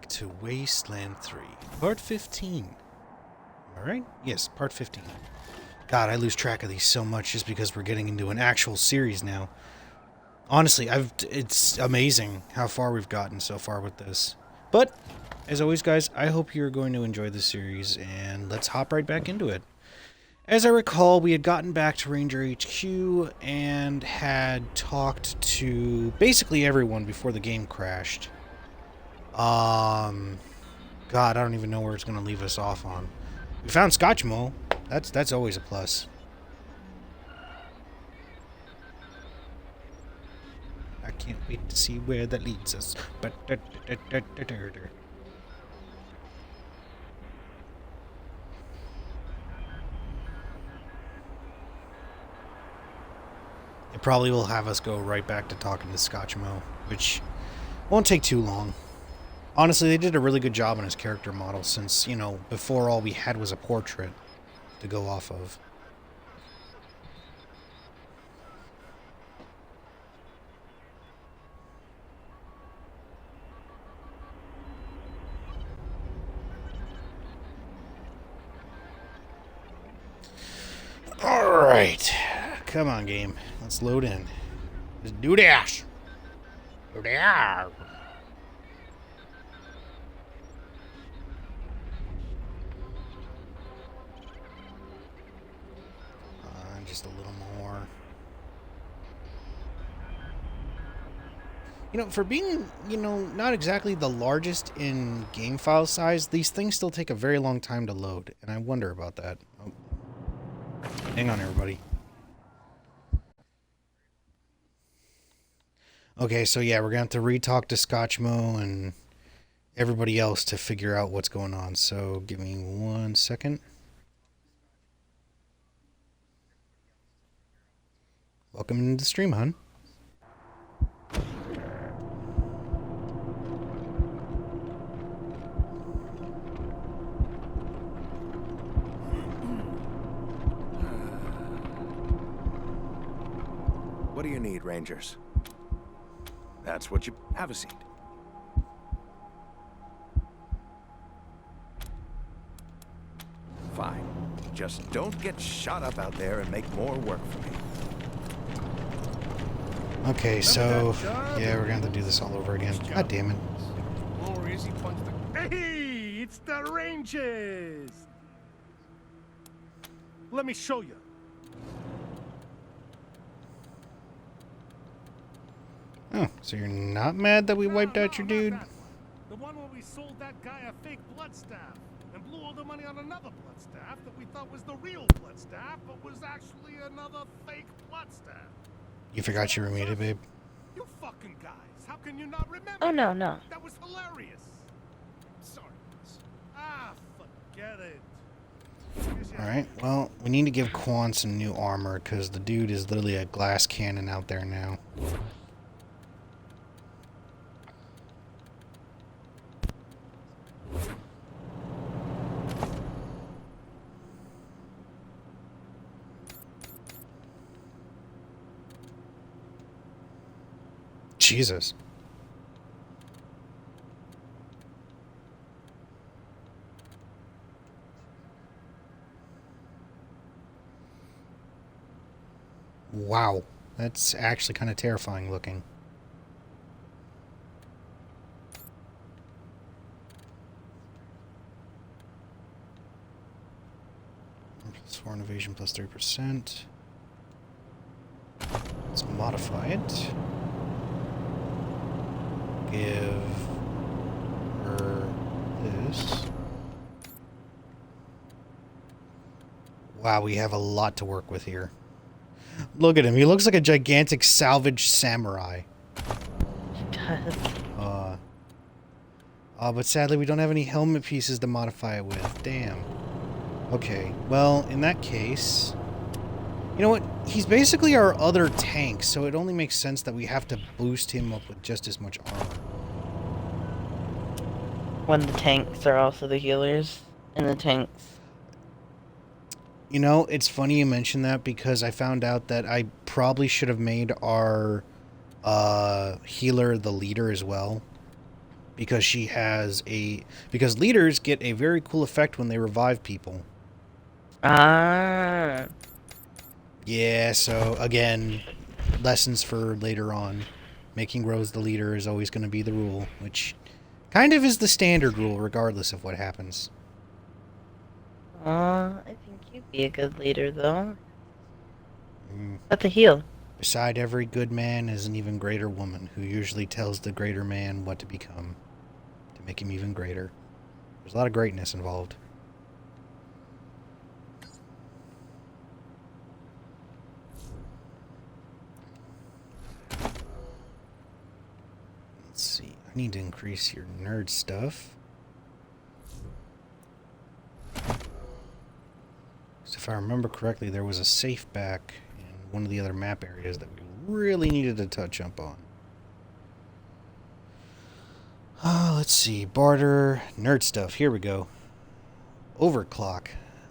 to Wasteland 3, Part 15. Alright? Yes, Part 15. God, I lose track of these so much just because we're getting into an actual series now. Honestly, it's amazing how far we've gotten so far with this. But, as always, guys, I hope you're going to enjoy this series, and let's hop right back into it. As I recall, we had gotten back to Ranger HQ and had talked to basically everyone before the game crashed. God, I don't even know where it's going to leave us off on. We found Scotchmo. That's always a plus. I can't wait to see where that leads us. But it probably will have us go right back to talking to Scotchmo, which won't take too long. Honestly, they did a really good job on his character model since, you know, before all we had was a portrait to go off of. Alright. Come on, game. Let's load in. Let's do this. Do that. Just a little more. You know, for being, you know, not exactly the largest in game file size, these things still take a very long time to load, and I wonder about that. Oh. Hang on, everybody. Okay, so yeah, we're going to have to re-talk to Scotchmo and everybody else to figure out what's going on, so give me 1 second. Welcome into the stream, hon. What do you need, Rangers? That's what you... Have a seat. Fine. Just don't get shot up out there and make more work for me. Okay, so... Yeah, we're going to have to do this all over again. God damn it. Hey, it's the Rangers! Let me show you. Oh, so you're not mad that we wiped out your dude? The one where we sold that guy a fake blood staff and blew all the money on another blood staff that we thought was the real blood staff, but was actually another fake blood staff. You forgot you were muted, babe. You fucking guys, how can you not remember? Oh, no, no. That was hilarious. Sorry. Ah, forget it. Alright, well, we need to give Quan some new armor, because the dude is literally a glass cannon out there now. Jesus. Wow. That's actually kind of terrifying looking. Plus 4 in evasion, plus 3%. Let's modify it. Give her this. Wow, we have a lot to work with here. Look at him. He looks like a gigantic salvage samurai. It does. But sadly we don't have any helmet pieces to modify it with. Damn. Okay, well, in that case... You know what? He's basically our other tank, so it only makes sense that we have to boost him up with just as much armor. When the tanks are also the healers in the tanks. You know, it's funny you mention that because I found out that I probably should have made our healer the leader as well. because she has a because leaders get a very cool effect when they revive people. Ah. Yeah, so again, lessons for later on. Making Rose the leader is always going to be the rule, which kind of is the standard rule regardless of what happens. I think you'd be a good leader, though. Mm. But the heal. Beside every good man is an even greater woman who usually tells the greater man what to become to make him even greater. There's a lot of greatness involved. Let's see. I need to increase your nerd stuff. So if I remember correctly, there was a safe back in one of the other map areas that we really needed to touch up on. Let's see. Barter, nerd stuff. Here we go. Overclock.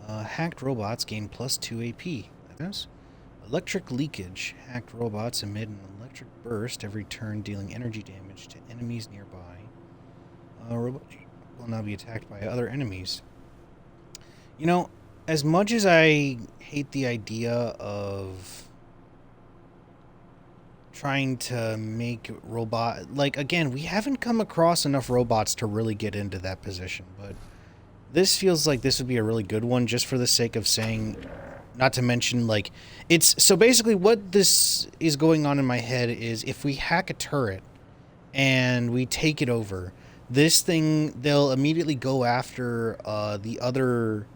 Hacked robots gain +2 AP. That's electric leakage. Hacked robots emit an electric burst every turn, dealing energy damage to enemies nearby. Robots will now be attacked by other enemies. You know, as much as I hate the idea of trying to make robot, like, again, we haven't come across enough robots to really get into that position, but this feels like this would be a really good one just for the sake of saying, not to mention, like, it's, so basically what this is going on in my head is if we hack a turret and we take it over, this thing, they'll immediately go after the other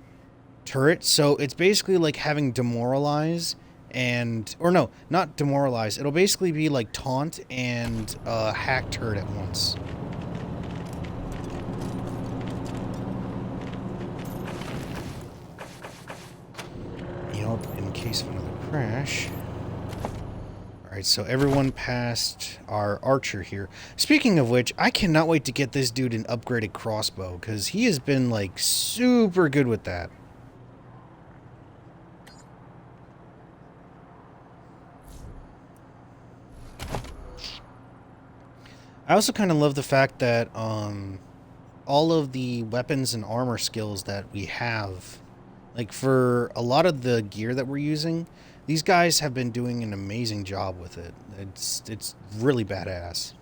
turret. So it's basically like having demoralize and, or no, not demoralize. It'll basically be like taunt and hack turret at once. You know, in case of another crash. Alright, so everyone passed our archer here. Speaking of which, I cannot wait to get this dude an upgraded crossbow, because he has been, like, super good with that. I also kind of love the fact that all of the weapons and armor skills that we have, like for a lot of the gear that we're using, these guys have been doing an amazing job with it. It's really badass.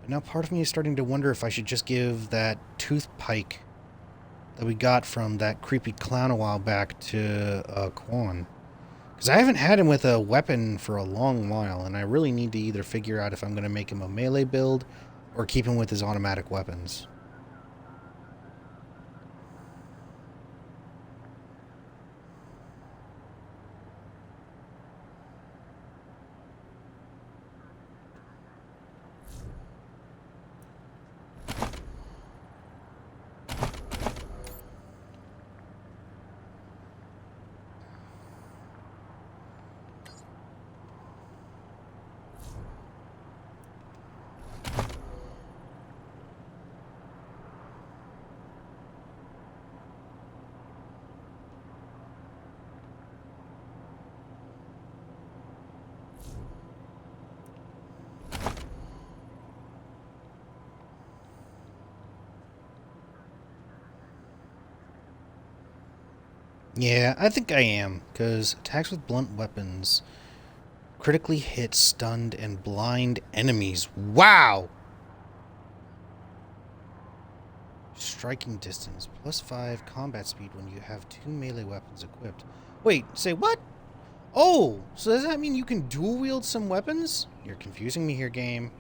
But now part of me is starting to wonder if I should just give that tooth pike that we got from that creepy clown a while back to Quan. Because I haven't had him with a weapon for a long while, and I really need to either figure out if I'm going to make him a melee build or keep him with his automatic weapons. Yeah, I think I am, because attacks with blunt weapons critically hit, stunned, and blind enemies. Wow! Striking distance, +5 combat speed when you have 2 melee weapons equipped. Wait, say what? Oh, so does that mean you can dual wield some weapons? You're confusing me here, game.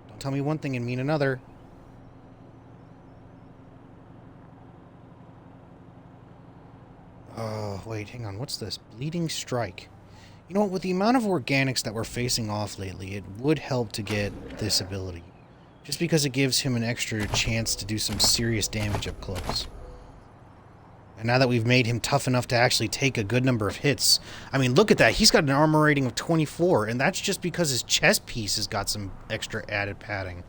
Don't tell me one thing and mean another. Oh, wait, hang on. What's this? Bleeding Strike. You know what? With the amount of organics that we're facing off lately, it would help to get this ability. Just because it gives him an extra chance to do some serious damage up close. And now that we've made him tough enough to actually take a good number of hits, I mean, look at that. He's got an armor rating of 24, and that's just because his chest piece has got some extra added padding.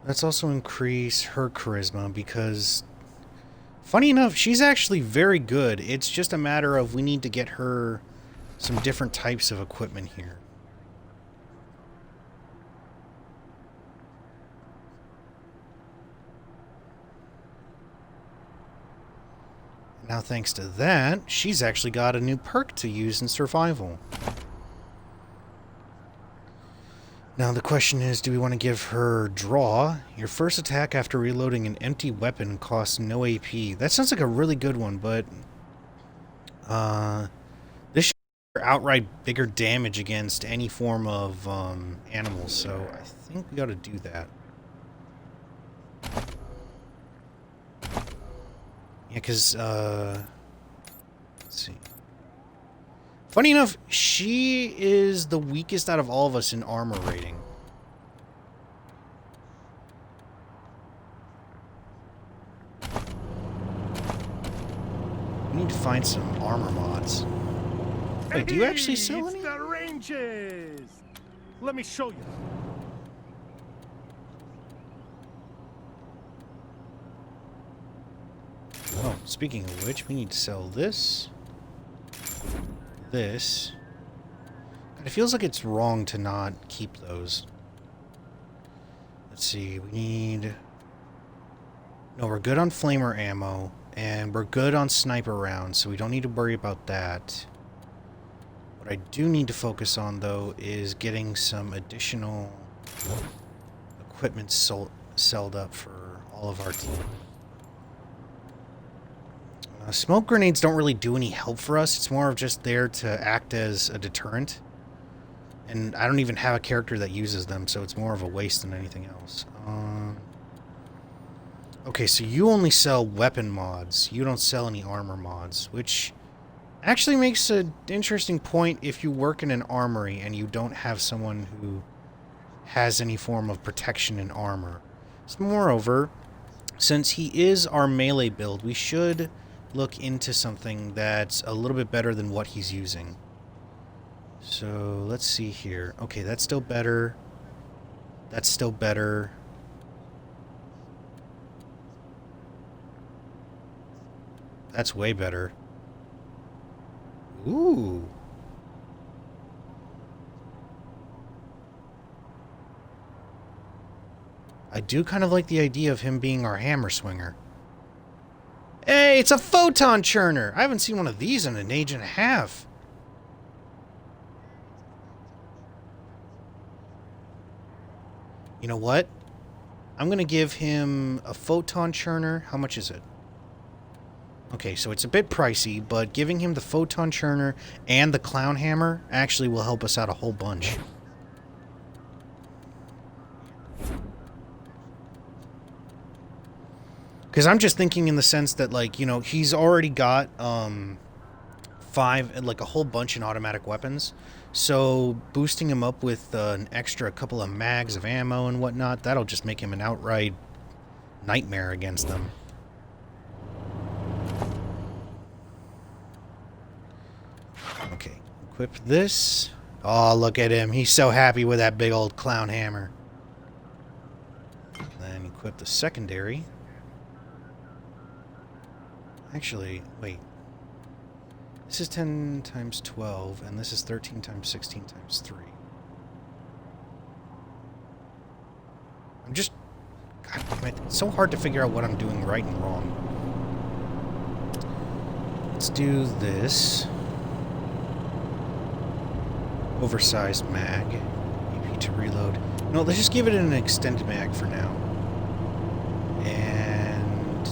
Let's also increase her charisma because, funny enough, she's actually very good. It's just a matter of we need to get her some different types of equipment here. Now, thanks to that, she's actually got a new perk to use in survival. Now, the question is, do we want to give her draw? Your first attack after reloading an empty weapon costs no AP. That sounds like a really good one, but this should outright bigger damage against any form of animals, so I think we got to do that. Yeah, because, let's see. Funny enough, she is the weakest out of all of us in armor rating. We need to find some armor mods. Wait, do you actually sell any? It's the Rangers! Let me show you. Oh, speaking of which, we need to sell this. This. God, it feels like it's wrong to not keep those. Let's see, we need... No, we're good on flamer ammo, and we're good on sniper rounds, so we don't need to worry about that. What I do need to focus on, though, is getting some additional equipment sold up for all of our team. Smoke grenades don't really do any help for us. It's more of just there to act as a deterrent. And I don't even have a character that uses them, so it's more of a waste than anything else. Okay, so you only sell weapon mods. You don't sell any armor mods, which actually makes an interesting point if you work in an armory and you don't have someone who has any form of protection and armor. So moreover, since he is our melee build, we should look into something that's a little bit better than what he's using. So let's see here. Okay, that's still better. That's still better. That's way better. Ooh. I do kind of like the idea of him being our hammer swinger. Hey, it's a photon churner! I haven't seen one of these in an age and a half. You know what? I'm going to give him a photon churner. How much is it? Okay, so it's a bit pricey, but giving him the photon churner and the clown hammer actually will help us out a whole bunch. Because I'm just thinking in the sense that, like, you know, he's already got a whole bunch in automatic weapons. So boosting him up with an extra couple of mags of ammo and whatnot, that'll just make him an outright nightmare against them. Okay, equip this. Oh, look at him. He's so happy with that big old clown hammer. Then equip the secondary. Actually, wait. This is 10 times 12, and this is 13 times 16 times 3. I'm just... God damn it. It's so hard to figure out what I'm doing right and wrong. Let's do this. Oversized mag. AP to reload. No, let's just give it an extended mag for now. And...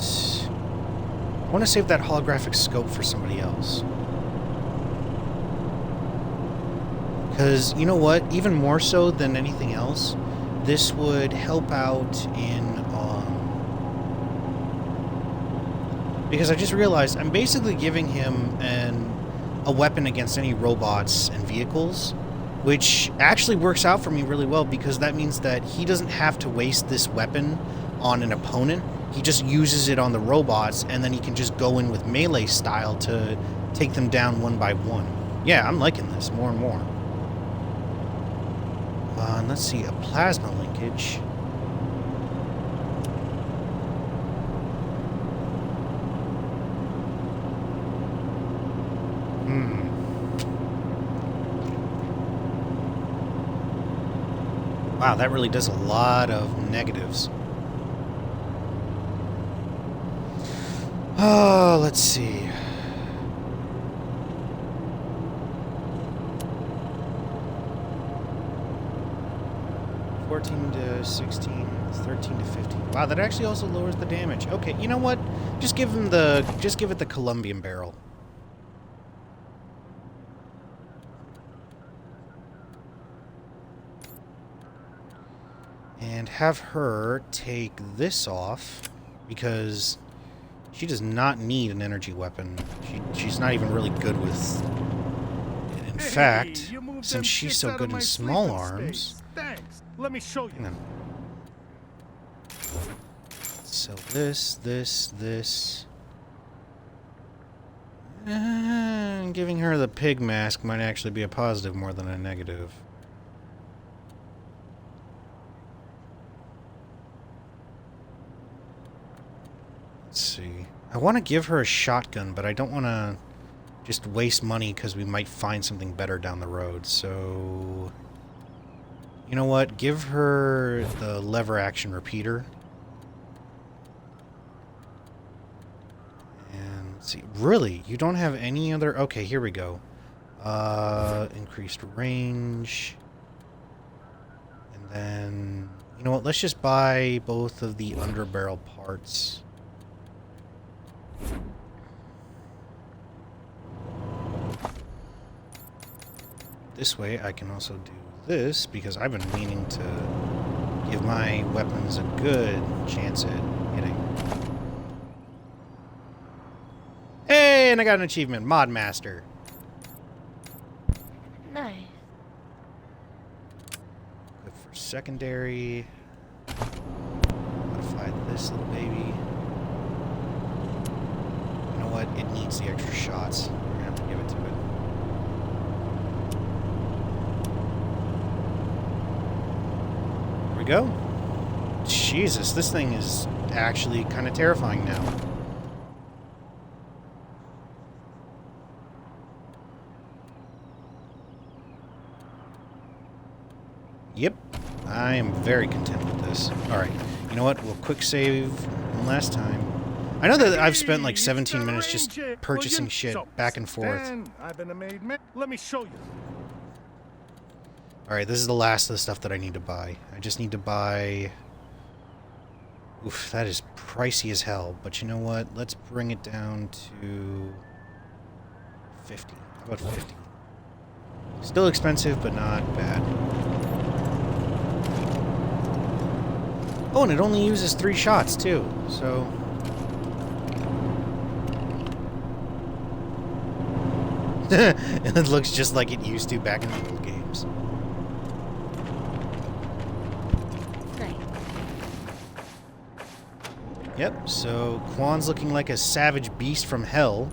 I want to save that holographic scope for somebody else. Because, you know what? Even more so than anything else, this would help out in... because I just realized I'm basically giving him a weapon against any robots and vehicles, which actually works out for me really well because that means that he doesn't have to waste this weapon on an opponent. He just uses it on the robots, and then he can just go in with melee style to take them down one by one. Yeah, I'm liking this more and more. And let's see, a plasma linkage. Wow, that really does a lot of negatives. Oh, let's see. to 16, 13 to 15. Wow, that actually also lowers the damage. Okay, you know what? Just give it the Columbian barrel. And have her take this off because she does not need an energy weapon. She's not even really good with it. In fact, you moved them since she's shits so out of good in my small sleeping arms, space. Thanks. Let me show you. hang on. So this. Giving her the pig mask might actually be a positive more than a negative. Let's see. I want to give her a shotgun, but I don't want to just waste money because we might find something better down the road. So, you know what? Give her the lever action repeater. And let's see. Really? You don't have any other... Okay, here we go. Increased range. And then... You know what? Let's just buy both of the underbarrel parts. This way I can also do this, because I've been meaning to give my weapons a good chance at hitting. Hey, and I got an achievement, Mod Master. Nice. Good for secondary. Modify this little baby. You know what? It needs the extra shots. We're gonna have to give it to it. There we go. Jesus, this thing is actually kind of terrifying now. Yep, I am very content with this. Alright, you know what? We'll quick save one last time. I know that I've spent like 17 minutes just purchasing shit back and forth. I've been a made man. Let me show you. Alright, this is the last of the stuff that I need to buy. I just need to buy... Oof, that is pricey as hell. But you know what? Let's bring it down to... 50. How about 50? Still expensive, but not bad. Oh, and it only uses 3 shots, too. So... it looks just like it used to back in the old games. Nice. Yep, so Quan's looking like a savage beast from hell.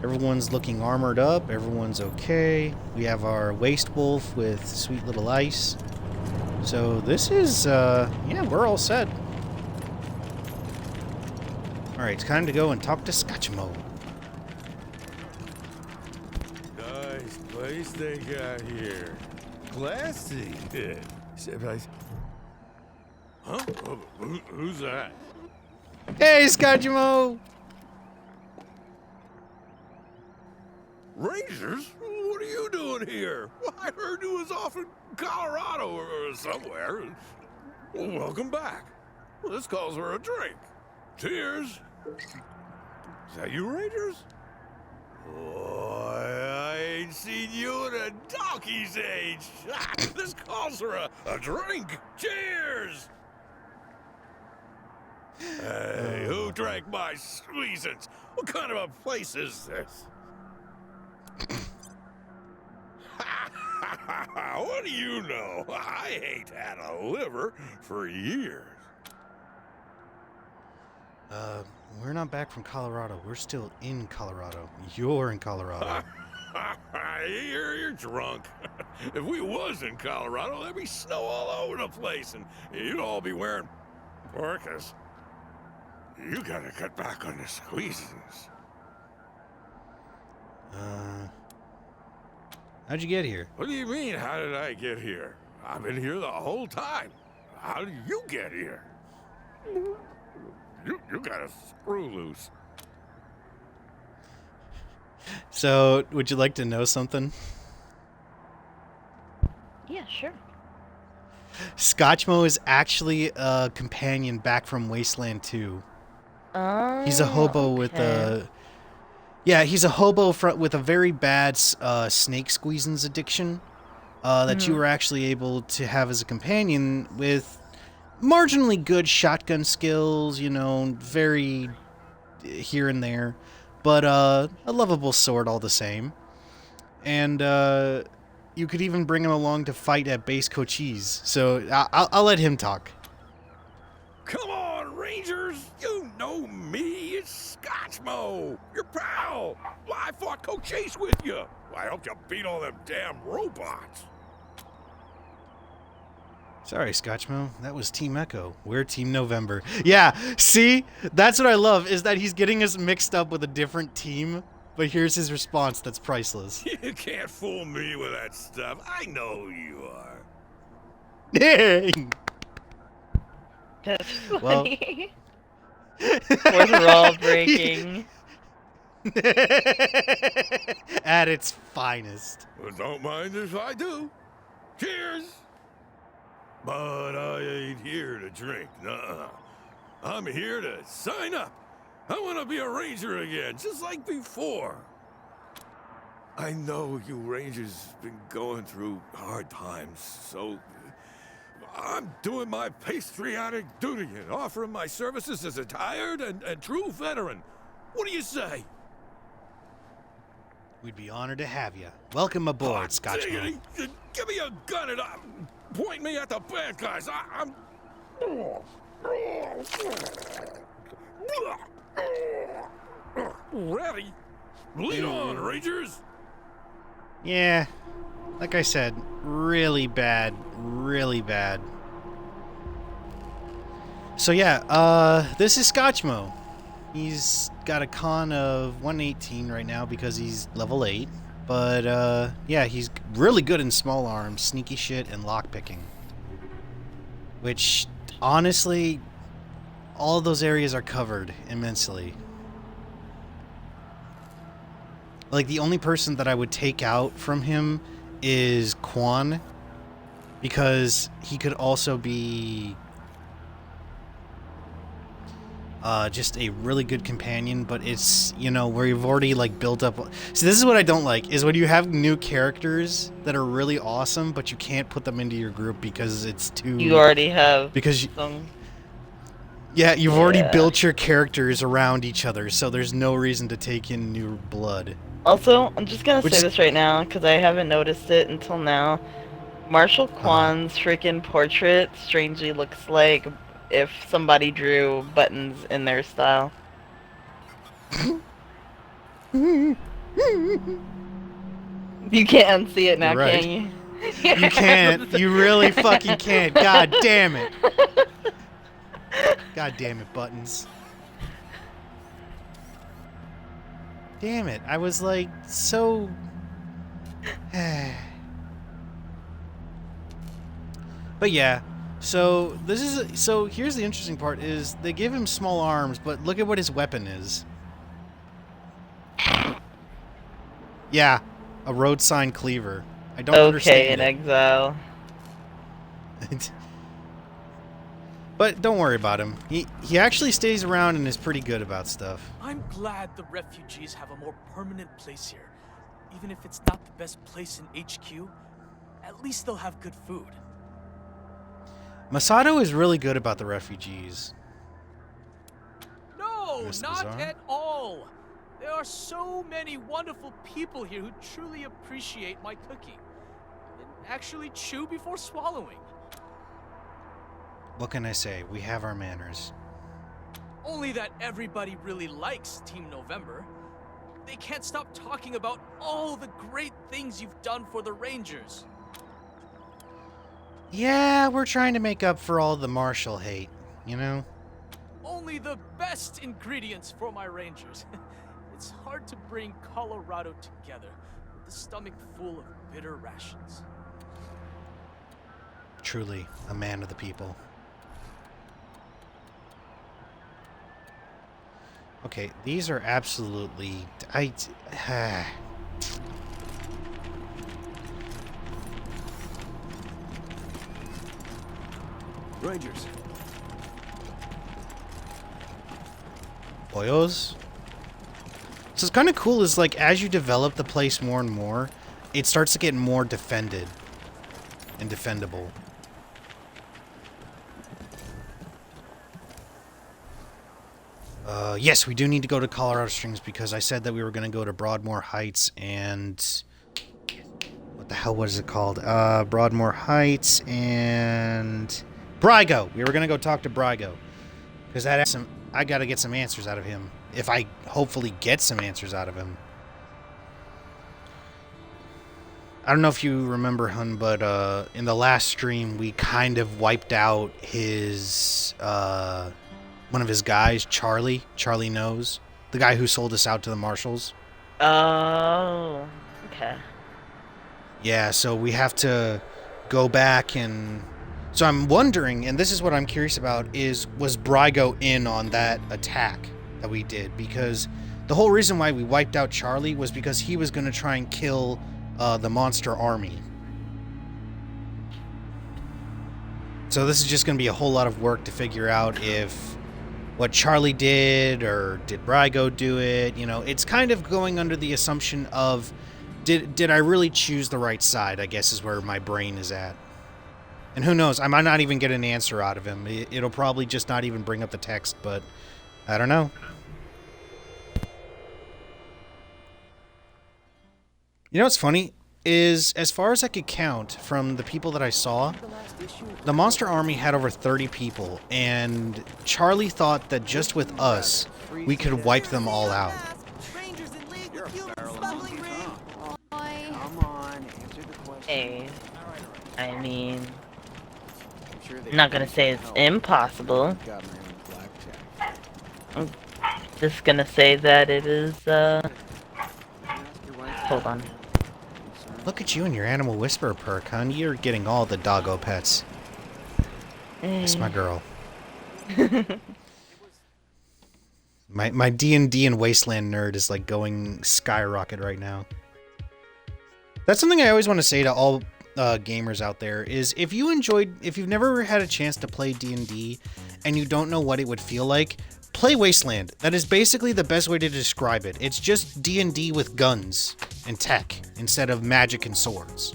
Everyone's looking armored up. Everyone's okay. We have our Waste Wolf with sweet little ice. So this is, yeah, we're all set. Alright, it's time to go and talk to Scotchmo. Nice place they got here. Classy. Huh? Who's that? Hey, Scotchmo! Rangers? What are you doing here? Well, I heard you was off in Colorado or somewhere. Well, welcome back. Well, this calls for a drink. Cheers. Is that you, Rangers? Boy, I ain't seen you in a donkey's age. This calls for a drink. Cheers. Hey, who drank my squeezins? What kind of a place is this? What do you know? I ain't had a liver for years. We're not back from Colorado. We're still in Colorado. You're in Colorado. You're drunk. If we was in Colorado, there'd be snow all over the place, and you'd all be wearing parkas. You gotta cut back on the squeezes. How'd you get here? What do you mean, how did I get here? I've been here the whole time. How did you get here? You got a screw loose. So, would you like to know something? Yeah, sure. Scotchmo is actually a companion back from Wasteland 2. Oh, He's a hobo with a... Yeah, he's a hobo with a very bad snake squeezins addiction that you were actually able to have as a companion with marginally good shotgun skills, you know, very here and there, but a lovable sword all the same. And you could even bring him along to fight at Base Cochise. So I'll let him talk. Come on, Rangers! You know me! It's Scotchmo! Your pal! Well, I fought Cochise with you! I helped you beat all them damn robots! Sorry, Scotchmo. That was Team Echo. We're Team November. Yeah, see? That's what I love, is that he's getting us mixed up with a different team, but here's his response that's priceless. You can't fool me with that stuff. I know who you are. That's Well- funny. Fourth wall breaking. At its finest. Well, don't mind if I do. Cheers! But I ain't here to drink, nuh-uh. I'm here to sign up. I want to be a ranger again, just like before. I know you rangers been going through hard times, so I'm doing my patriotic duty and offering my services as a tired and true veteran. What do you say? We'd be honored to have you. Welcome aboard, Hot Scotchmo. diggity. Give me a gun and point me at the bad guys. I'm... Ready? Lead on, Rangers! Yeah, like I said, really bad, really bad. So yeah, this is Scotchmo. He's got a con of 118 right now because he's level 8. But, yeah, he's really good in small arms, sneaky shit, and lockpicking. Which, honestly, all of those areas are covered immensely. Like, the only person that I would take out from him is Quan, because he could also be just a really good companion, but it's, you know, where you've already, like, built up... See, this is what I don't like, is when you have new characters that are really awesome, but you can't put them into your group because it's too... You already have Because... some... Yeah, you've already built your characters around each other, so there's no reason to take in new blood. Also, I'm just gonna Which say is- this right now, because I haven't noticed it until now. Marshall Quan's freaking portrait strangely looks like if somebody drew buttons in their style. You can't unsee it now, Right. can you? You can't. You really fucking can't. God damn it. God damn it, buttons. Damn it. I was like, so... But yeah, so this is... So here's the interesting part is they give him small arms, but look at what his weapon is. Yeah, a road sign cleaver. I don't Okay, understand in exile. it. But don't worry about him. He actually stays around and is pretty good about stuff. I'm glad the refugees have a more permanent place here. Even if it's not the best place in HQ, at least they'll have good food. Masato is really good about the refugees. No, Miss not Bizarre? at all. There are so many wonderful people here who truly appreciate my cooking. And actually chew before swallowing. What can I say? We have our manners. Only that everybody really likes Team November. They can't stop talking about all the great things you've done for the Rangers. Yeah, we're trying to make up for all the Marshall hate, you know? Only the best ingredients for my Rangers. It's hard to bring Colorado together with a stomach full of bitter rations. Truly a man of the people. Okay, these are absolutely... Rangers. Boyos? So it's kind of cool is, like, as you develop the place more and more, it starts to get more defended and defendable. Yes, we do need to go to Colorado Springs because I said that we were going to go to Broadmoor Heights and... What the hell was it called? Broadmoor Heights and... Brygo! We were going to go talk to Brygo. Because I got to get some answers out of him. If I hopefully get some answers out of him. I don't know if you remember, Hun, but in the last stream, we kind of wiped out his... one of his guys, Charlie. Charlie knows. The guy who sold us out to the marshals. Oh, okay. Yeah, so we have to go back and... So I'm wondering, and this is what I'm curious about, was Brygo in on that attack that we did? Because the whole reason why we wiped out Charlie was because he was going to try and kill the monster army. So this is just going to be a whole lot of work to figure out if what Charlie did or did Brygo do it. You know, it's kind of going under the assumption of did I really choose the right side, I guess is where my brain is at. And who knows, I might not even get an answer out of him. It'll probably just not even bring up the text, but I don't know. You know what's funny? Is, as far as I could count from the people that I saw, the Monster Army had over 30 people, and Charlie thought that just with us, we could wipe them all out. Hey, I mean, I'm not gonna say it's impossible. I'm just gonna say that it is, hold on. Look at you and your Animal Whisperer perk, hon. You're getting all the doggo pets. That's my girl. my D&D and Wasteland nerd is like going skyrocket right now. That's something I always want to say to all gamers out there is if you've never had a chance to play D&D and you don't know what it would feel like, play Wasteland. That is basically the best way to describe it. It's just D&D with guns and tech instead of magic and swords.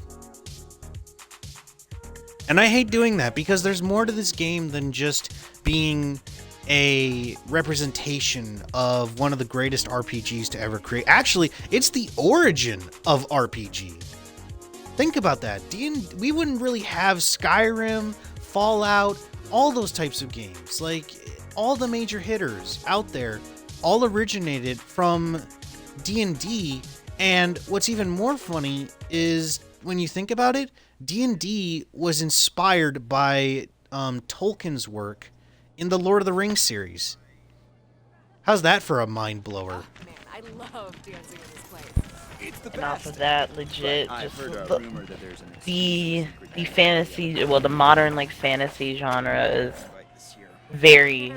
And I hate doing that because there's more to this game than just being a representation of one of the greatest RPGs to ever create. Actually, it's the origin of RPG. Think about that. We wouldn't really have Skyrim, Fallout, all those types of games. Like, all the major hitters out there all originated from D&D, and what's even more funny is when you think about it, D&D was inspired by Tolkien's work in the Lord of the Rings series. How's that for a mind blower? Oh, man, I love dancing in this place. It's the And off best. of that, legit, I've just heard a rumor that there's an the fantasy, well, the modern like fantasy genre is very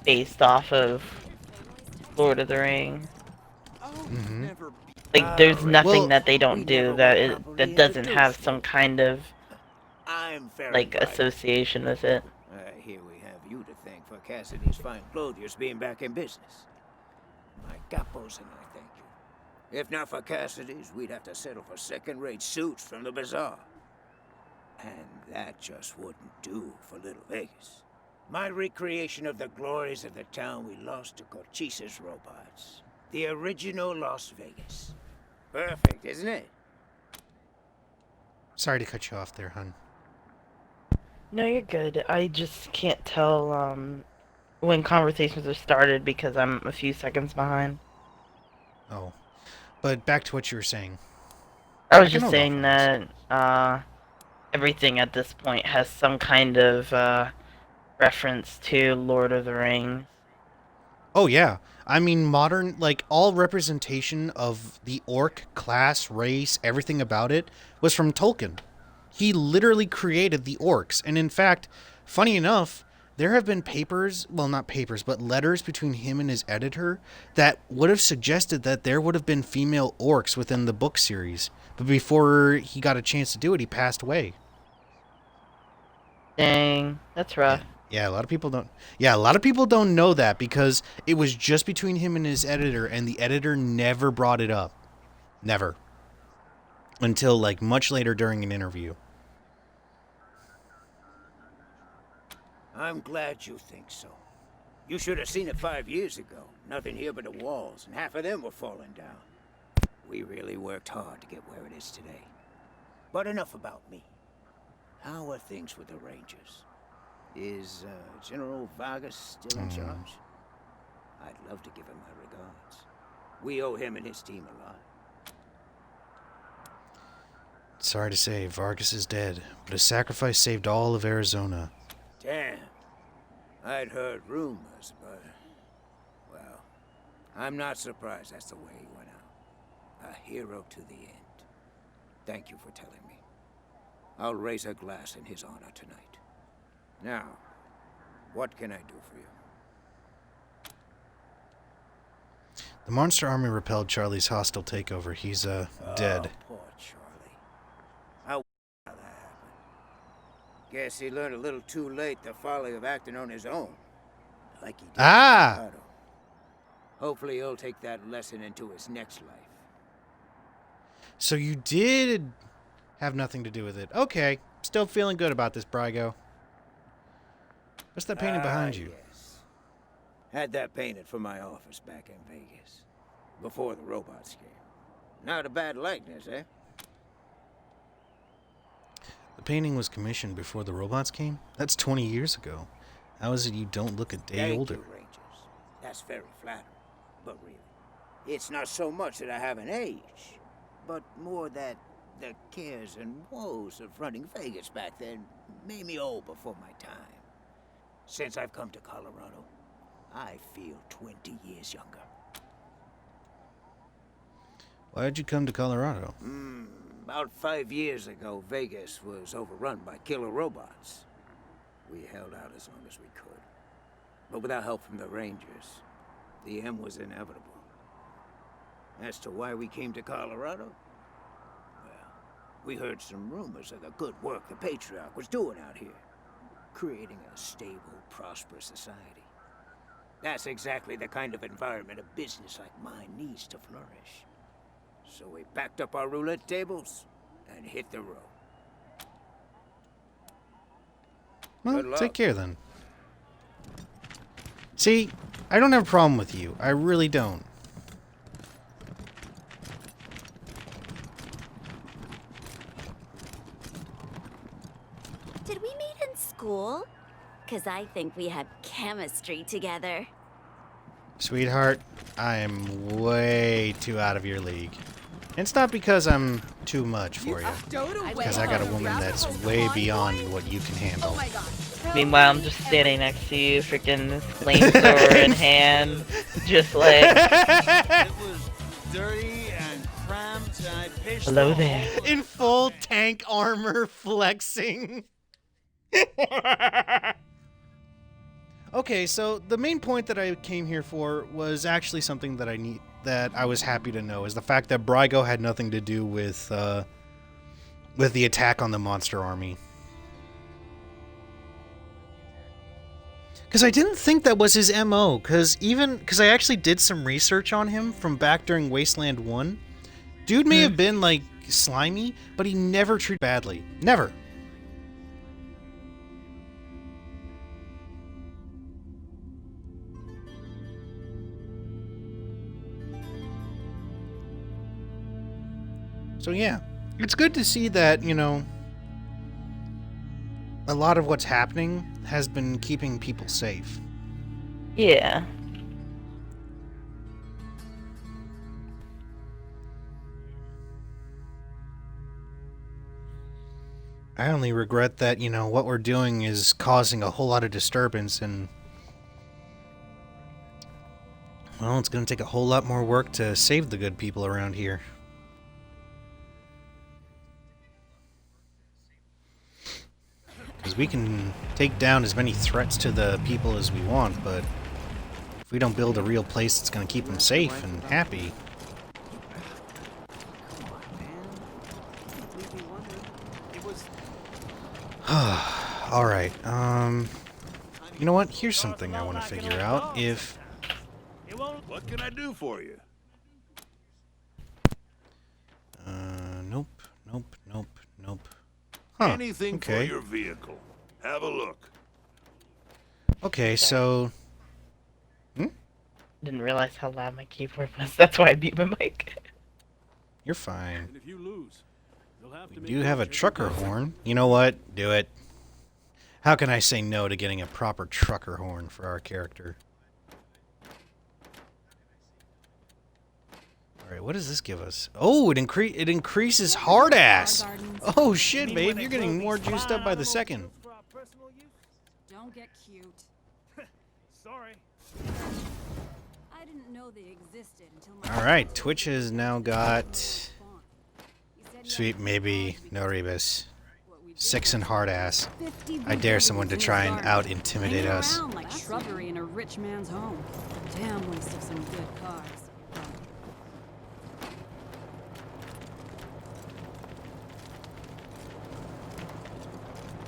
based off of Lord of the Rings. Mm-hmm. Like, there's nothing Well, that they don't do that doesn't have some kind of I'm very like right. association with it. Here we have you to thank for Cassidy's fine clothiers being back in business. My capos and I thank you. If not for Cassidy's, we'd have to settle for second-rate suits from the bazaar. And that just wouldn't do for Little Vegas. My recreation of the glories of the town we lost to Cochise's robots. The original Las Vegas. Perfect, isn't it? Sorry to cut you off there, hun. No, you're good. I just can't tell when conversations are started because I'm a few seconds behind. Oh. But back to what you were saying. I was can just hold saying off that everything at this point has some kind of reference to Lord of the Rings. Oh, yeah. I mean, modern, like, all representation of the orc class, race, everything about it was from Tolkien. He literally created the orcs. And in fact, funny enough, there have been papers, well, not papers, but letters between him and his editor that would have suggested that there would have been female orcs within the book series. But before he got a chance to do it, he passed away. Dang, that's rough. Yeah, a lot of people don't. Yeah, a lot of people don't know that because it was just between him and his editor, and the editor never brought it up. Never. Until, like, much later during an interview. I'm glad you think so. You should have seen it 5 years ago. Nothing here but the walls, and half of them were falling down. We really worked hard to get where it is today. But enough about me. How are things with the Rangers? Is General Vargas still in charge? I'd love to give him my regards. We owe him and his team a lot. Sorry to say, Vargas is dead, but his sacrifice saved all of Arizona. Damn. I'd heard rumors, but... well, I'm not surprised that's the way he went out. A hero to the end. Thank you for telling me. I'll raise a glass in his honor tonight. Now, what can I do for you? The monster army repelled Charlie's hostile takeover. He's, dead. Poor Charlie. How that happened? Guess he learned a little too late the folly of acting on his own. Like he did in Colorado. Hopefully he'll take that lesson into his next life. So you did have nothing to do with it. Okay. Still feeling good about this, Brygo. What's that painting behind you? Yes. Had that painted for my office back in Vegas. Before the robots came. Not a bad likeness, eh? The painting was commissioned before the robots came? That's 20 years ago. How is it you don't look a day older? Thank you, Rangers. That's very flattering. But really, it's not so much that I haven't aged, but more that the cares and woes of running Vegas back then made me old before my time. Since I've come to Colorado, I feel 20 years younger. Why did you come to Colorado? About 5 years ago, Vegas was overrun by killer robots. We held out as long as we could. But without help from the Rangers, the end was inevitable. As to why we came to Colorado? Well, we heard some rumors of the good work the Patriarch was doing out here. Creating a stable, prosperous society. That's exactly the kind of environment a business like mine needs to flourish. So we backed up our roulette tables and hit the road. Well, Good luck. take care then. See, I don't have a problem with you. I really don't. Did we meet in school? 'Cause I think we had chemistry together. Sweetheart, I am way too out of your league. It's not because I'm too much for you. Because I got a woman that's way beyond what you can handle. Meanwhile, I'm just standing next to you, freaking flamethrower in hand, just like, It was dirty and cramped, and I pitched hello the there. whole In full tank armor, flexing. Okay, so the main point that I came here for was actually something that I was happy to know, is the fact that Brygo had nothing to do with the attack on the monster army. Because I didn't think that was his MO, because I actually did some research on him from back during Wasteland 1. Dude may have been, like, slimy, but he never treated badly. Never. So yeah, it's good to see that, you know, a lot of what's happening has been keeping people safe. Yeah. I only regret that, you know, what we're doing is causing a whole lot of disturbance, and well, it's going to take a whole lot more work to save the good people around here. Because we can take down as many threats to the people as we want, but if we don't build a real place that's going to keep them safe and happy... Alright, you know what? Here's something I want to figure out. If... What can I do for you? Nope. Huh, Anything for your vehicle. Have a look. Okay, so... Didn't realize how loud my keyboard was. That's why I beat my mic. You're fine. And if you lose, you'll have to We do have a trucker horn. You know what? Do it. How can I say no to getting a proper trucker horn for our character? Alright, what does this give us? Oh, it increases hard ass! Oh shit, babe, you're getting more juiced up by the second. Don't get cute. Sorry. I didn't know they existed until my Alright, Twitch has now got... Sweet, maybe, no rebus. 6 and hard ass. I dare someone to try and out-intimidate us. Like shrubbery in a rich man's home. Damn waste of some good cars.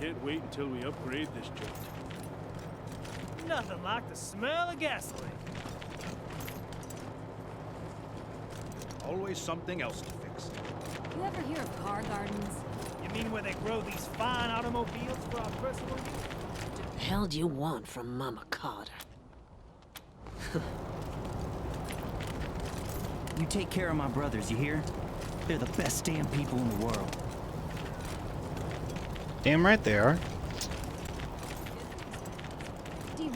Can't wait until we upgrade this joint. Nothing like the smell of gasoline. Always something else to fix. You ever hear of car gardens? You mean where they grow these fine automobiles for our personal use? What the hell do you want from Mama Carter? You take care of my brothers, you hear? They're the best damn people in the world. Damn right they are.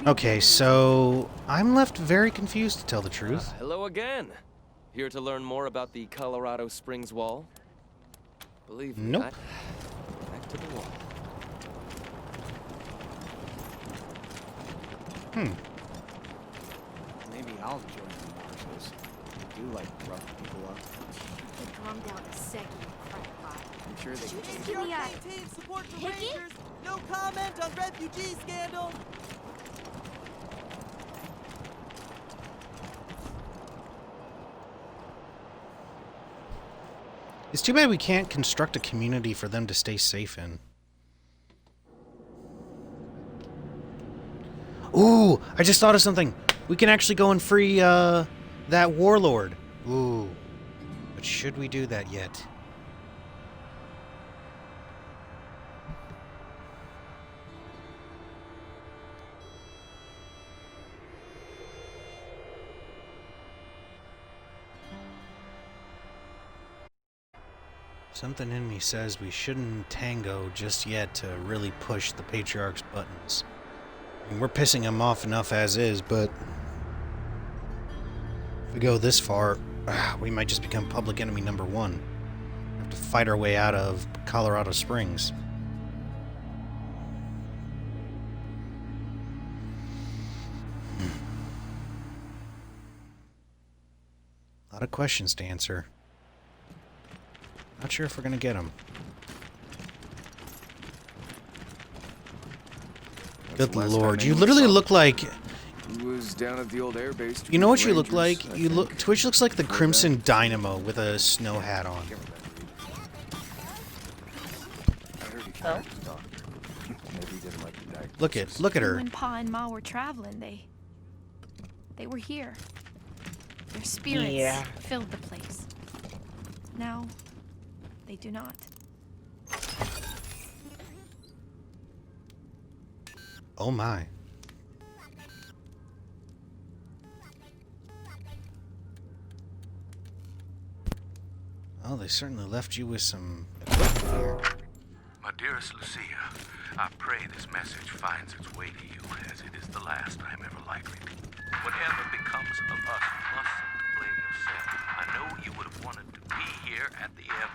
Okay, so... I'm left very confused, to tell the truth. Hello again. Here to learn more about the Colorado Springs Wall? Believe me, nope. Back to the wall. Maybe I'll join the marshals. They do like rough people up. Hey, calm down a second, crackpot. I'm sure they Did you can. just give me a... Team support the Hickey? Rangers. No comment on refugee scandal. It's too bad we can't construct a community for them to stay safe in. Ooh, I just thought of something. We can actually go and free, that warlord. Ooh. But should we do that yet? Something in me says we shouldn't tango just yet to really push the Patriarch's buttons. I mean, we're pissing him off enough as is, but if we go this far, we might just become public enemy number 1. We have to fight our way out of Colorado Springs. A lot of questions to answer. Not sure if we're gonna get them. Good lord, you literally look like... Was down at the old air base. You know what you look like? Twitch looks like the Crimson Dynamo with a snow hat on. Oh? Look at her. When Pa and Ma were traveling, they were here. Their spirits filled the place. Now, they do not. Oh my. Well, they certainly left you with some equipment here. My dearest Lucia, I pray this message finds its way to you, as it is the last I am ever likely to. Whatever becomes of us, you mustn't blame yourself. I know you would have wanted to be here at the end,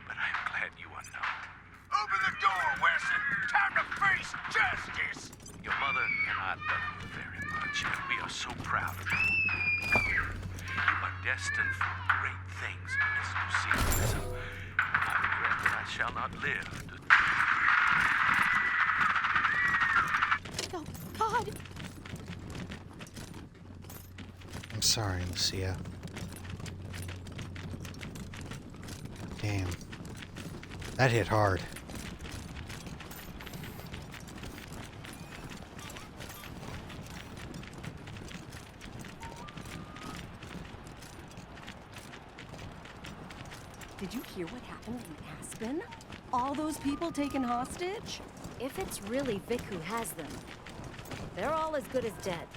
but I'm glad you are not. Open the door, Wilson! Time to face justice! Your mother and I love you very much, and we are so proud of you. You are destined for great things, Miss Lucia. I regret that I shall not live to... go. God. I'm sorry, Lucia. Damn. That hit hard. Did you hear what happened in Aspen? All those people taken hostage? If it's really Vic who has them, they're all as good as dead.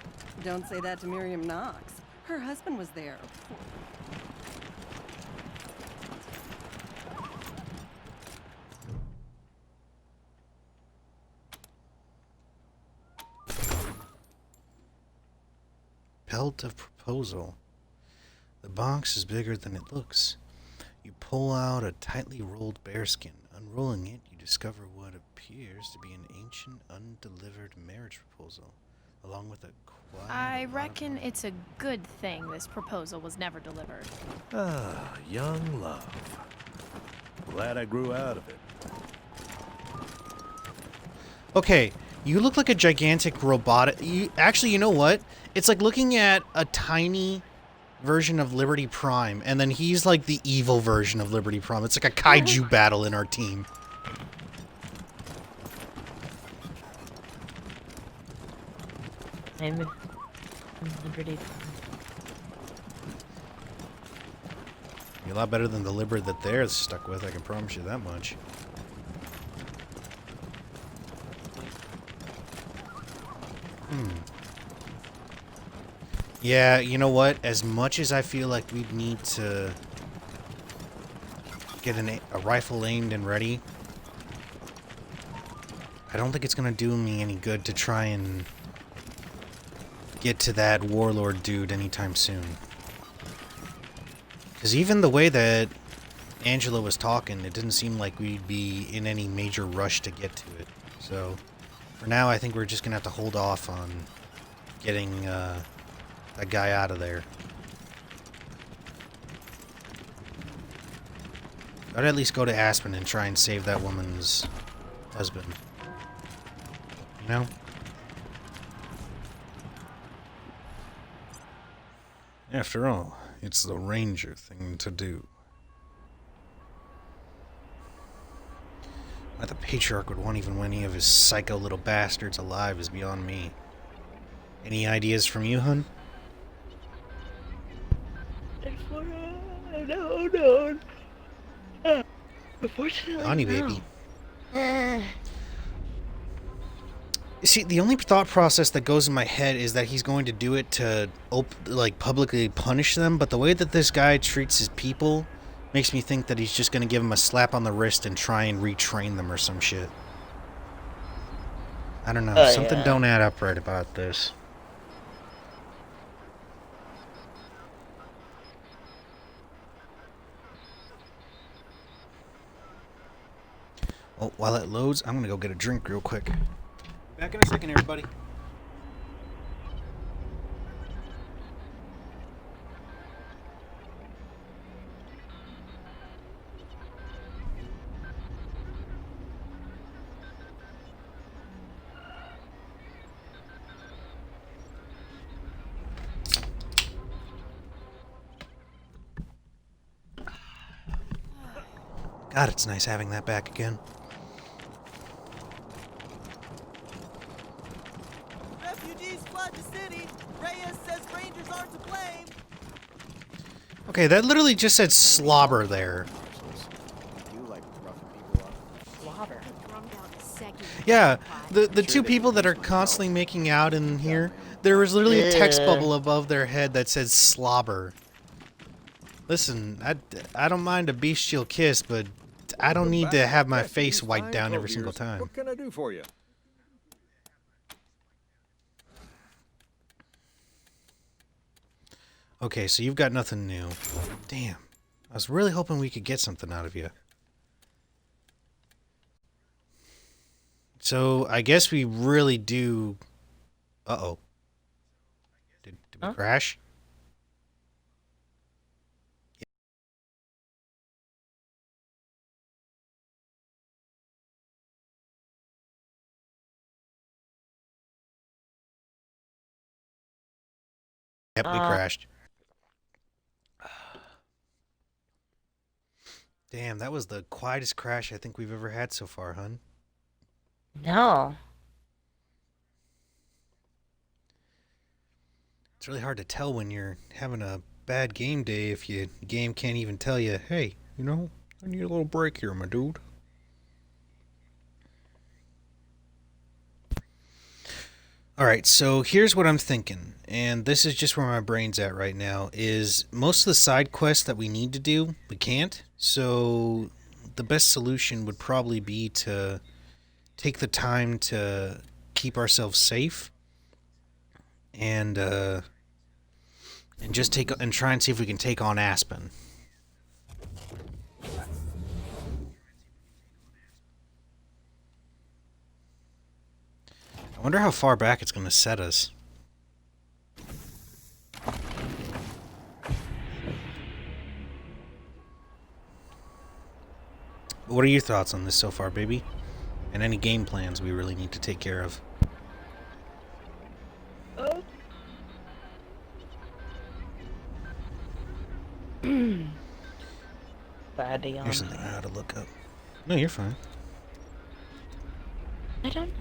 Don't say that to Miriam Knox. Her husband was there. Belt of proposal. The box is bigger than it looks. You pull out a tightly rolled bearskin. Unrolling it, you discover what appears to be an ancient, undelivered marriage proposal, along with a quiet... I reckon it's a good thing this proposal was never delivered. Ah, young love. Glad I grew out of it. Okay, you look like a gigantic robotic... Actually, you know what? It's like looking at a tiny version of Liberty Prime, and then he's like the evil version of Liberty Prime. It's like a kaiju battle in our team. I'm Liberty. You're a lot better than the Liber that they're stuck with, I can promise you that much. Yeah, you know what? As much as I feel like we'd need to get a rifle aimed and ready, I don't think it's going to do me any good to try and get to that warlord dude anytime soon. Because even the way that Angela was talking, it didn't seem like we'd be in any major rush to get to it. So, for now, I think we're just going to have to hold off on getting that guy out of there. I'd at least go to Aspen and try and save that woman's husband. You know? After all, it's the Ranger thing to do. Why the Patriarch would want even any of his psycho little bastards alive is beyond me. Any ideas from you, hun? No. Unfortunately, Honey, baby. See, the only thought process that goes in my head is that he's going to do it to, like, publicly punish them, but the way that this guy treats his people makes me think that he's just going to give them a slap on the wrist and try and retrain them or some shit. I don't know. Something don't add up right about this. Oh, while it loads, I'm going to go get a drink real quick. Back in a second, everybody. God, it's nice having that back again. Refugees flood the city. Reyes says Rangers aren't to blame. Okay, that literally just said slobber there. Slobber. Yeah, the two people that are constantly making out in here, there was literally a text bubble above their head that said slobber. Listen, I don't mind a bestial kiss, but I don't need to have my face wiped down every single time. What can I do for you? Okay, so you've got nothing new. Damn. I was really hoping we could get something out of you. So, I guess we really do... Uh-oh. Did we crash? Yep, we crashed. Damn, that was the quietest crash I think we've ever had so far, hun. No. It's really hard to tell when you're having a bad game day if your game can't even tell you, hey, you know, I need a little break here, my dude. Alright, so here's what I'm thinking, and this is just where my brain's at right now, is most of the side quests that we need to do, we can't, so the best solution would probably be to take the time to keep ourselves safe, and just try and see if we can take on Aspen. I wonder how far back it's going to set us. What are your thoughts on this so far, baby? And any game plans we really need to take care of? Here's something I ought to look up. No, you're fine. I don't know.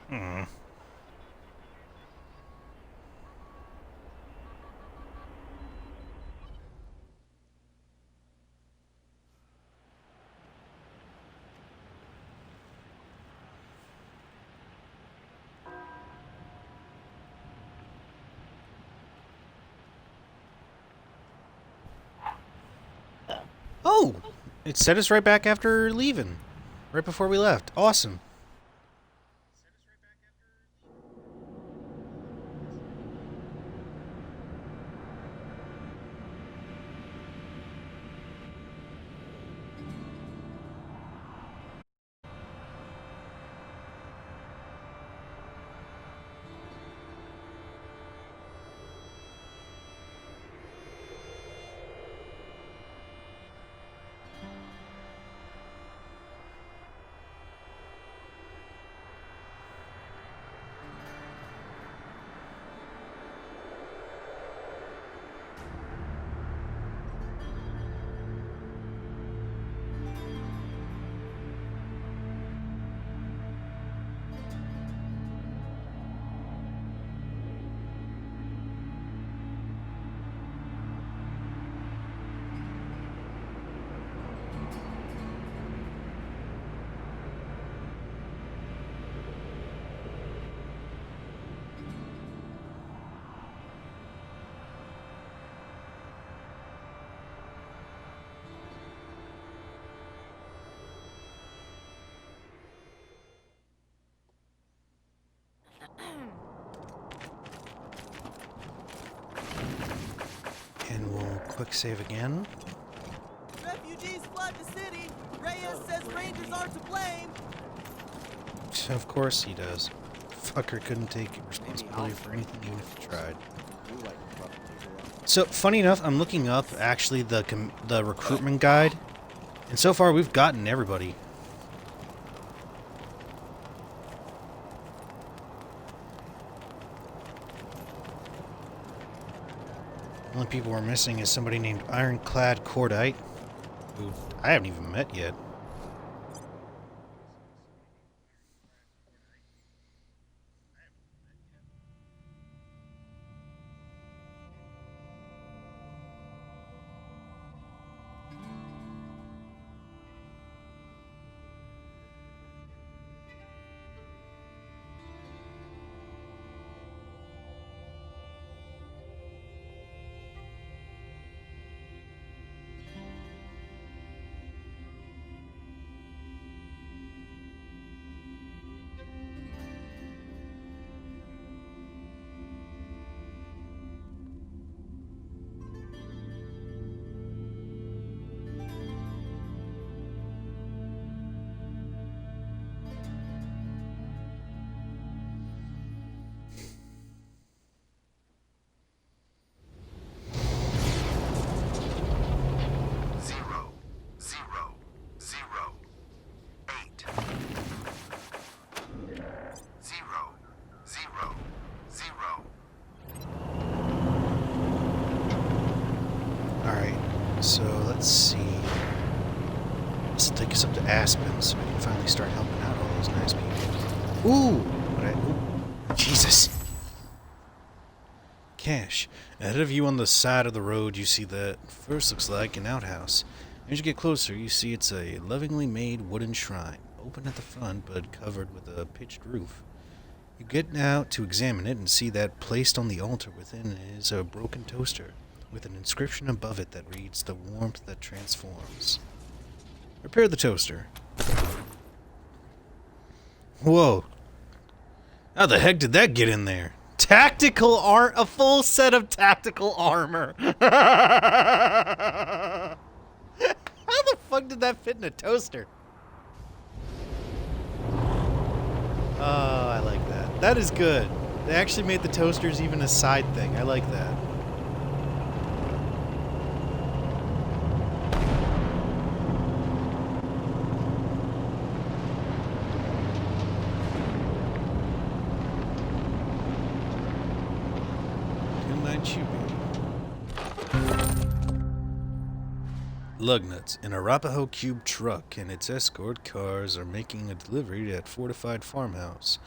Hmm. Oh! It set us right back after leaving. Right before we left. Awesome. And we'll quick save again. Refugees flood the city. Reyes says Rangers aren't to blame. Of course he does. Fucker couldn't take responsibility for anything even if he tried. So, funny enough, I'm looking up, actually, the recruitment guide. And so far, we've gotten everybody. The only people we're missing is somebody named Ironclad Cordite, who I haven't even met yet. Let's take us up to Aspen so we can finally start helping out all those nice people. Ooh! Jesus! Cash. Ahead of you on the side of the road, you see that first looks like an outhouse. As you get closer, you see it's a lovingly made wooden shrine, open at the front but covered with a pitched roof. You get out to examine it and see that placed on the altar within is a broken toaster, with an inscription above it that reads, "The warmth that transforms." Repair the toaster. Whoa. How the heck did that get in there? A full set of tactical armor. How the fuck did that fit in a toaster? Oh, I like that. That is good. They actually made the toasters even a side thing. I like that. Lugnuts, an Arapaho Cube truck and its escort cars are making a delivery at Fortified Farmhouse.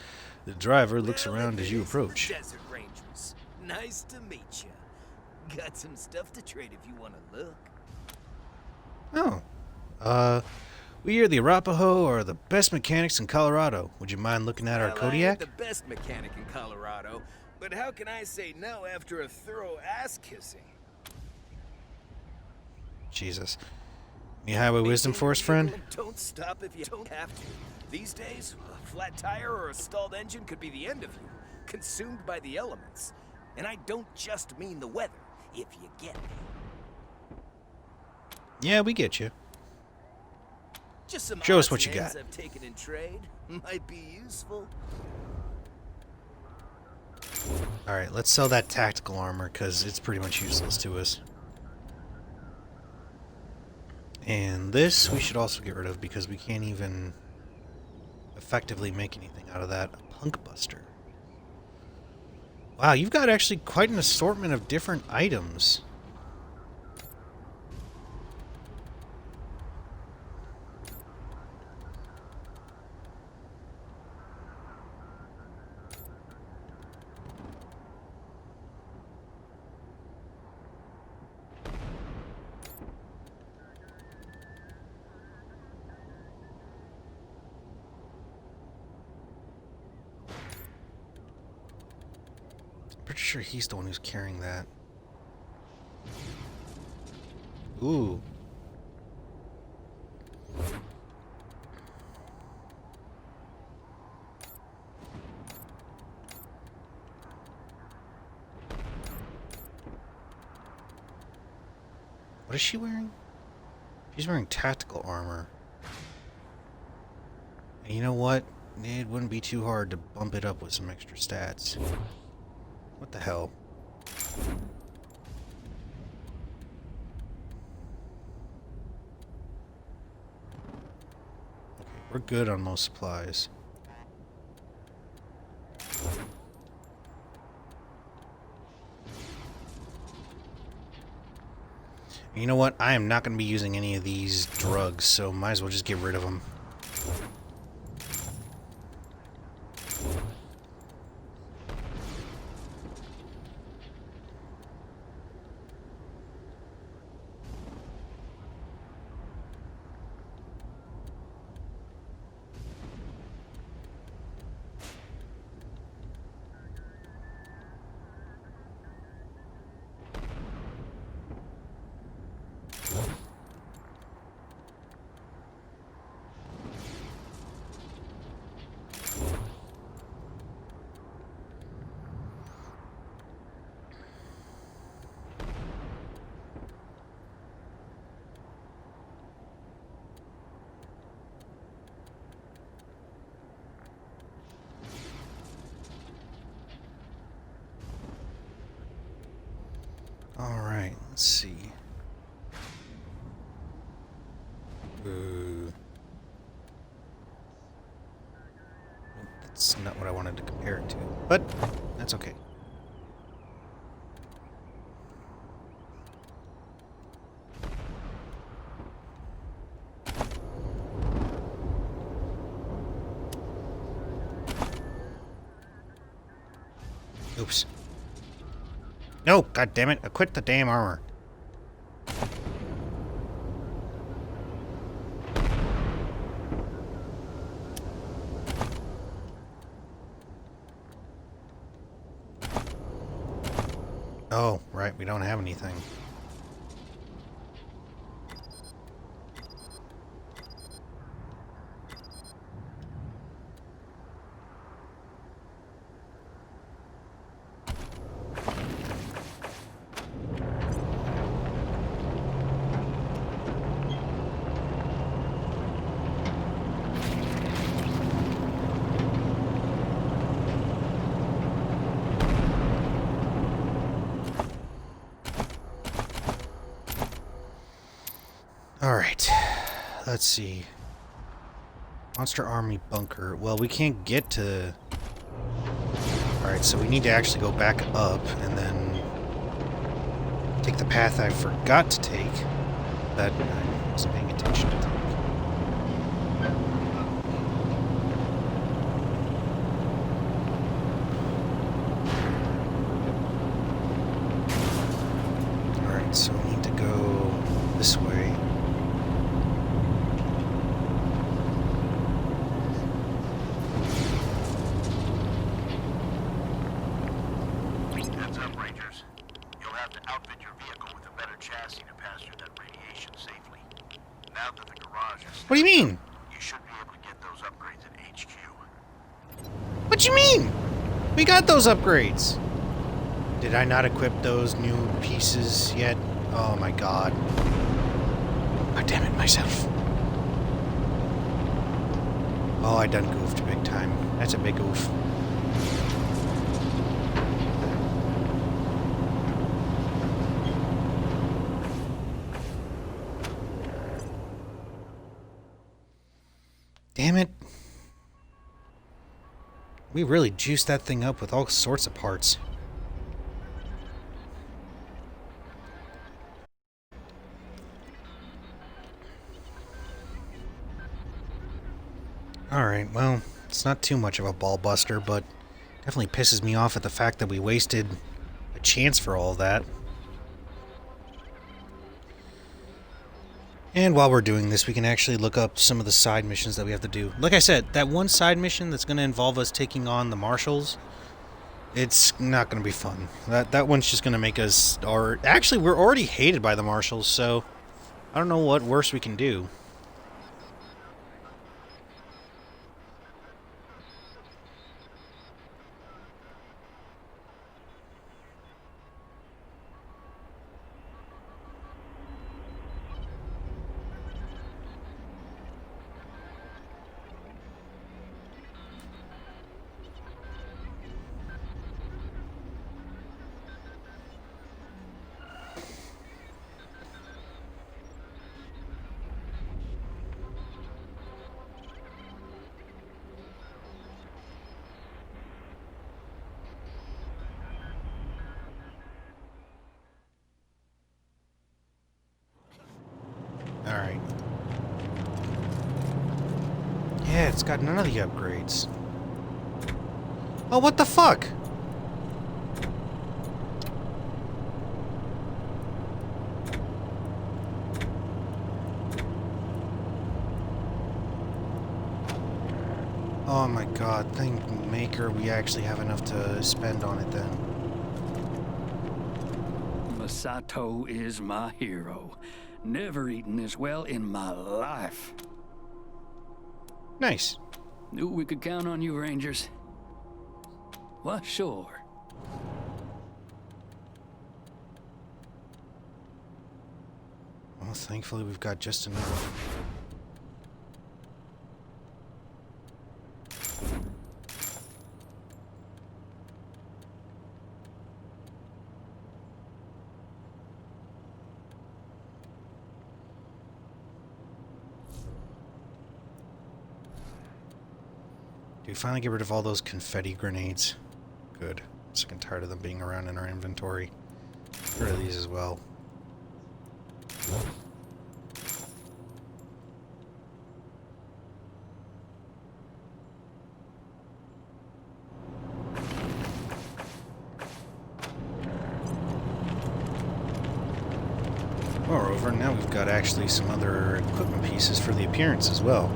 The driver looks around as you approach. Desert Rangers. Nice to meet you. Got some stuff to trade if you want to look. Oh. We here at the Arapaho are the best mechanics in Colorado. Would you mind looking at our Well, Kodiak? I ain't the best mechanic in Colorado, but how can I say no after a thorough ass-kissing? Jesus. Any highway wisdom for us, friend? Don't stop if you don't have to. These days, a flat tire or a stalled engine could be the end of you, consumed by the elements. And I don't just mean the weather, if you get me. Yeah, we get you. Just some Show us odds what you and ends got. I've taken in trade. Might be useful. Alright, let's sell that tactical armor, because it's pretty much useless to us. And this we should also get rid of, because we can't even effectively make anything out of that. A Punk Buster. Wow, you've got actually quite an assortment of different items. Pretty sure he's the one who's carrying that. Ooh. What is she wearing? She's wearing tactical armor. And you know what? It wouldn't be too hard to bump it up with some extra stats. What the hell? Okay, we're good on most supplies. And you know what? I am not going to be using any of these drugs, so might as well just get rid of them. Alright, let's see. That's not what I wanted to compare it to, but that's okay. Oops. No, god damn it. Equip the damn armor. Oh, right, we don't have anything. Alright, let's see. Monster Army Bunker. Well, we can't get to... Alright, so we need to actually go back up and then take the path I forgot to take that I wasn't paying attention to take. Alright, so we need to go this way. Heads up, Rangers. You'll have to outfit your vehicle with a better chassis to pass through that radiation safely. Now that the garage is... What do you mean? You should be able to get those upgrades at HQ. What do you mean? We got those upgrades. Did I not equip those new pieces yet? Oh my god. God damn it, myself. Oh, I done goofed big time. That's a big goof. Damn it. We really juiced that thing up with all sorts of parts. Alright, well, it's not too much of a ball buster, but definitely pisses me off at the fact that we wasted a chance for all that. And while we're doing this, we can actually look up some of the side missions that we have to do. Like I said, that one side mission that's going to involve us taking on the marshals, it's not going to be fun. That one's just going to make us... Actually, we're already hated by the marshals, so I don't know what worse we can do. Alright. Yeah, it's got none of the upgrades. Oh, what the fuck? Oh my god, thank Maker we actually have enough to spend on it then. Masato is my hero. Never eaten this well in my life. Nice. Knew we could count on you, Rangers. Well, sure. Well, thankfully we've got just enough. Do we finally get rid of all those confetti grenades? Good. I'm sick and tired of them being around in our inventory. Get rid of these as well. However, now we've got actually some other equipment pieces for the appearance as well.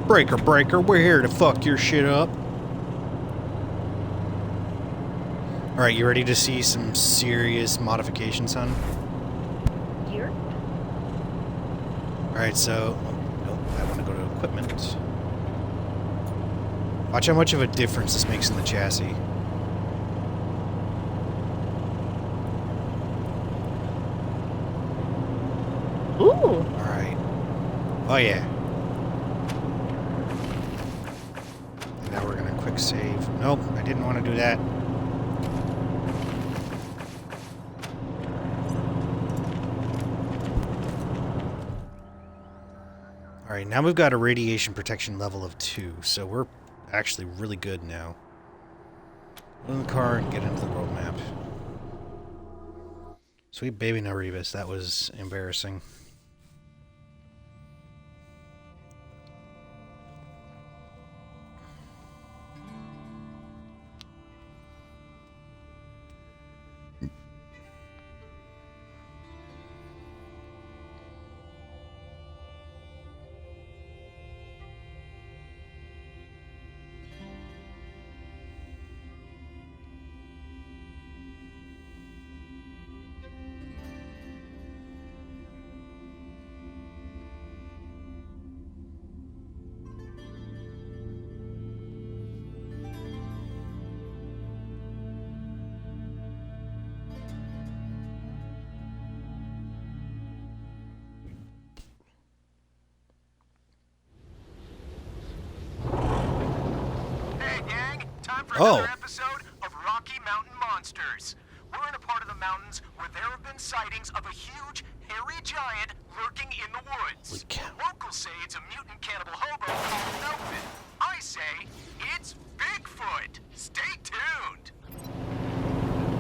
Breaker, breaker, we're here to fuck your shit up. Alright, you ready to see some serious modifications, son? Here? Alright, so... Nope, I want to go to equipment. Watch how much of a difference this makes in the chassis. Ooh! Alright. Oh yeah. And now we're gonna quick save. Nope, I didn't want to do that. Alright, now we've got a radiation protection level of 2, so we're actually really good now. Get in the car and get into the world map. Sweet baby no Rebus, that was embarrassing. Another episode of Rocky Mountain Monsters. We're in a part of the mountains where there have been sightings of a huge, hairy giant lurking in the woods. Locals say it's a mutant cannibal hobo called Melvin. I say it's Bigfoot. Stay tuned.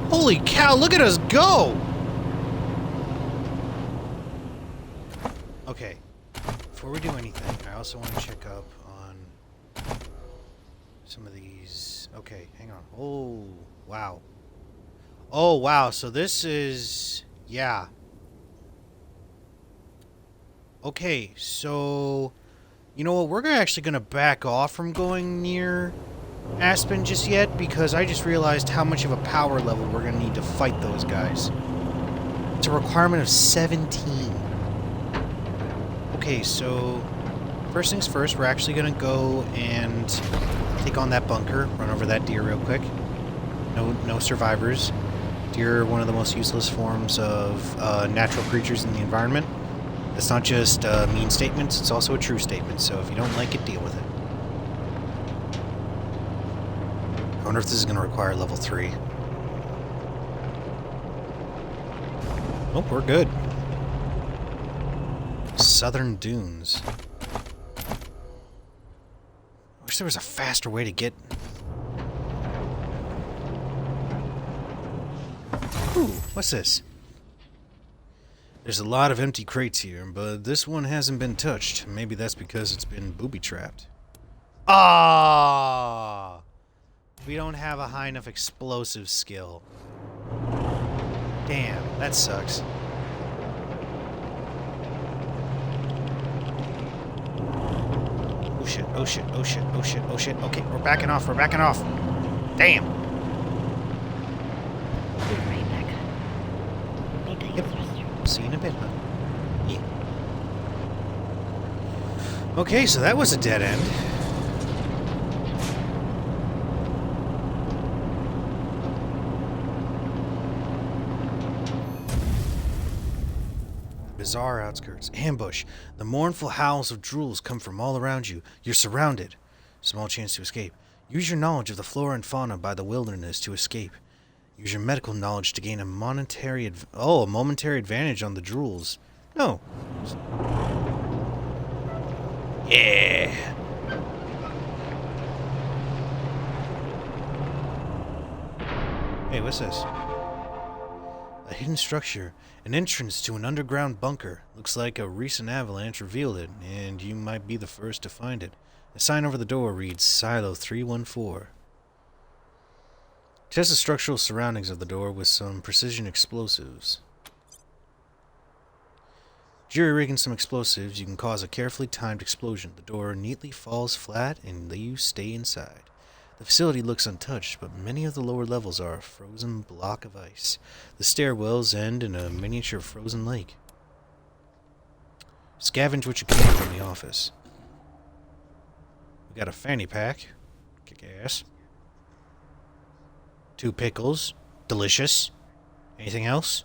Holy cow, look at us go! Okay, before we do anything, I also want to check up on some of these. Okay, hang on. Oh, wow. Oh, wow. So this is... Yeah. Okay, so... You know what? We're actually going to back off from going near Aspen just yet, because I just realized how much of a power level we're going to need to fight those guys. It's a requirement of 17. Okay, so... First things first, we're actually going to go and... take on that bunker, run over that deer real quick. No survivors. Deer are one of the most useless forms of natural creatures in the environment. It's not just mean statements, it's also a true statement, so if you don't like it, deal with it. I wonder if this is going to require level 3. Oh, we're good. Southern Dunes. Wish there was a faster way to get... Ooh, what's this? There's a lot of empty crates here, but this one hasn't been touched. Maybe that's because it's been booby-trapped. Ah! We don't have a high enough explosive skill. Damn, that sucks. Oh shit, oh shit, oh shit, oh shit, oh shit. Okay, we're backing off, Damn! Yep. See you in a bit, huh? Yeah. Okay, so that was a dead end. Bizarre outskirts. Ambush. The mournful howls of drools come from all around you. You're surrounded. Small chance to escape. Use your knowledge of the flora and fauna by the wilderness to escape. Use your medical knowledge to gain a momentary advantage on the drools. No. Yeah. Hey, what's this? A hidden structure. An entrance to an underground bunker. Looks like a recent avalanche revealed it, and you might be the first to find it. The sign over the door reads Silo 314. Test the structural surroundings of the door with some precision explosives. Jury-rigging some explosives, you can cause a carefully timed explosion. The door neatly falls flat and you stay inside. The facility looks untouched, but many of the lower levels are a frozen block of ice. The stairwells end in a miniature frozen lake. Scavenge what you can from the office. We got a fanny pack. Kick ass. 2 pickles. Delicious. Anything else?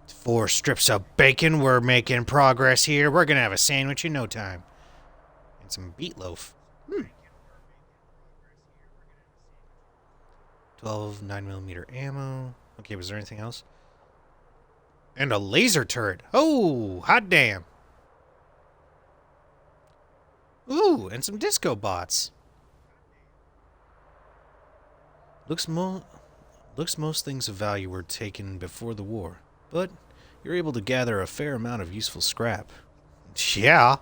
4 strips of bacon. We're making progress here. We're gonna have a sandwich in no time. And some meatloaf. 12 9mm ammo. Okay, was there anything else? And a laser turret. Oh, hot damn. Ooh, and some disco bots. Looks most things of value were taken before the war, but you're able to gather a fair amount of useful scrap. Yeah,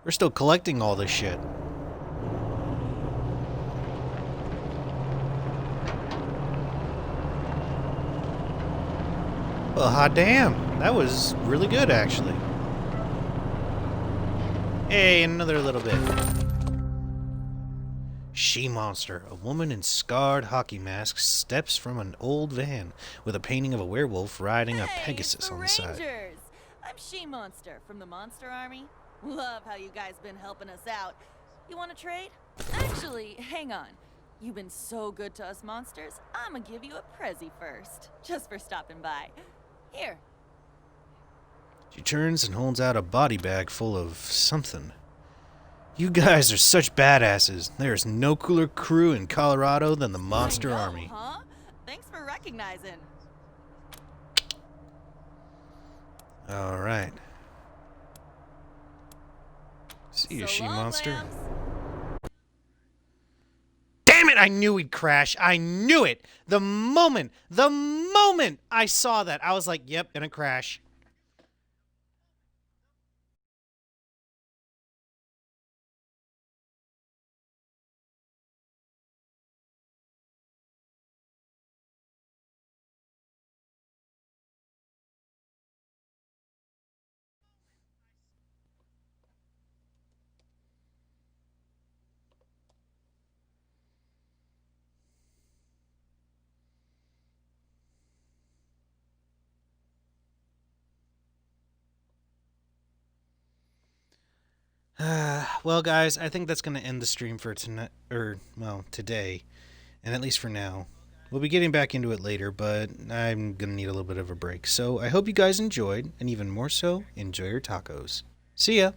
we're still collecting all this shit. Well, hot damn. That was really good, actually. Hey, another little bit. She-Monster. A woman in scarred hockey mask steps from an old van with a painting of a werewolf riding a Pegasus on the side. Rangers! I'm She-Monster from the Monster Army. Love how you guys been helping us out. You want to trade? Actually, hang on. You've been so good to us monsters, I'm gonna give you a prezi first, just for stopping by. Here. She turns and holds out a body bag full of something. You guys are such badasses. There's no cooler crew in Colorado than the Monster Army. Huh? Thanks for recognizing. All right. See you, She-Monster. Damn it! I knew we'd crash. I knew it. The moment I saw that, I was like, "Yep, gonna crash." Well, guys, I think that's going to end the stream for tonight, today, and at least for now. We'll be getting back into it later, but I'm going to need a little bit of a break. So I hope you guys enjoyed, and even more so, enjoy your tacos. See ya!